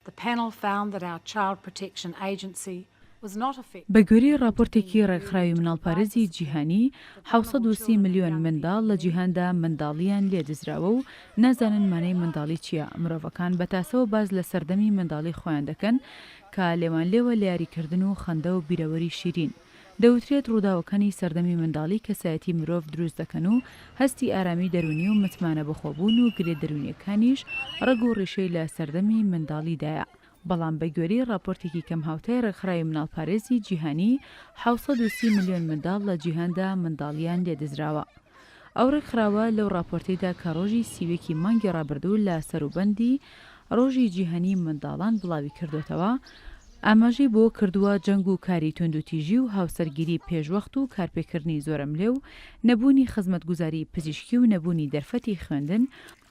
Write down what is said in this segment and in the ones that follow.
The panel found that our Child Protection Agency was not effective. بەگوێرەی راپۆرتێکی ڕێکخراوی منداڵپارێزی جیهانی 730 ملیۆن منداڵ لە جیهاندا منداڵیان لێدزراوە و نازانن مانای منداڵی چییە. مرۆڤەکان بەتاسەوە باز لە سەردەمی منداڵی خۆیان دەکەن کە لێوان لێوە لە یاریکردن و خەندە و بیرەوەری شیرین. دەوترێت ڕووداوەکانی سەردەمی منداڵی کەسایەتی مرۆڤ دروست دەکەن و هەستی ئارامی دەرونی و متمانە بەخۆبوون و گرێ دەرونیەکانیش ڕەگ و ڕێشەی لە سەردەمی منداڵیدایە. بەڵام بەگوێرەی راپۆرتێکی کەم هاوتای ڕێکخراوی مناڵپارێزی جیهانی 730 ملیۆن منداڵ لە جیهاندا منداڵیان لێدزراوە. ئەو ڕێکخراوە لەو راپۆرتێدا کە ڕۆژی سیوێکی مانگی ڕابردوو لە سەروبەندی ڕۆژی جیهانی منداڵان بڵاوی کردوتەوە، ئاماژەی بۆ کردووە جەنگ و کاری توندوتیژی و هاوسەرگیری پێشوەخت و کارپێکردنی زۆرەملێ و نەبوونی خزمەتگوزاری پزیشکی و نەبوونی دەرفەتی خوێندن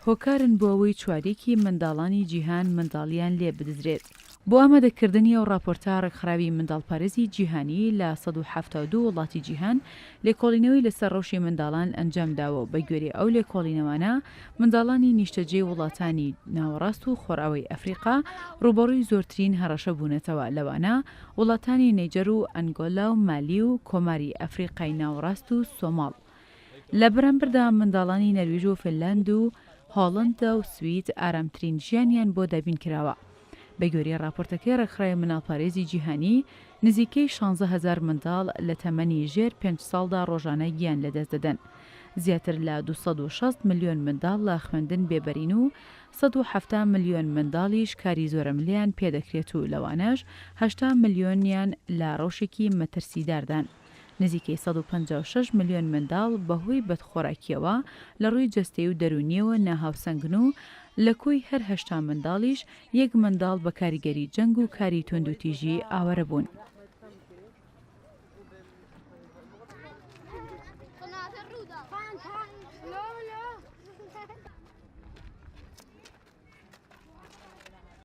هۆکارن بۆ ئەوەی چوارێکی منداڵانی جیهان منداڵیان لێ بدزرێت. بۆ ئامادەکردنی ئەو راپۆرتە ڕێکخراوی منداڵپارێزی جیهانی لە 172 وڵاتی جیهان لێکۆڵینەوەی لەسەر ڕەوشی منداڵان ئەنجامداوە و بەگوێرەی ئەو لێکۆڵینەوانە منداڵانی نیشتەجێ وڵاتانی ناوەڕاست و خۆراوی ئەفریقا ڕوبەڕووی زۆرترین هەڕەشە بوونەتەوە، لەوانە وڵاتانی نەیجەر و ئەنگۆلا و مالی و کۆماری ئەفریقای ناوەڕاست و سۆماڵ. لە بەرامبەردا منداڵانی نەرویژ و فنلاند و هۆڵەندا و سوید ئارامترین ژیانیان بۆ دابین کراوە. بەگوێرەی راپۆرتەکەی ڕێکخراوی مناڵپارێزی جیهانی نزیکەی 16,000 منداڵ لە تەمەنی ژێر 5 ساڵدا ڕۆژانە گیان لەدەست دەدەن. زیاتر لە 260 ملیۆن منداڵ لە خوێندن بێبەرین و 170 ملیۆن منداڵیش کاری زۆرەملیان پێدەکرێت و لەوانەش 80 ملیۆنیان لە ڕەوشێکی مەترسیداردان. نزیکەی 156 ملیۆن منداڵ بەهۆی بەدخۆراکیەوە لە ڕووی جەستەی و دەرونیەوە ناهاوسەنگن و لە کۆی هەر 80 منداڵیش یەک منداڵ بە کاریگەری جەنگ و کاری توندوتیژی ئاوەرە بوون. لا لا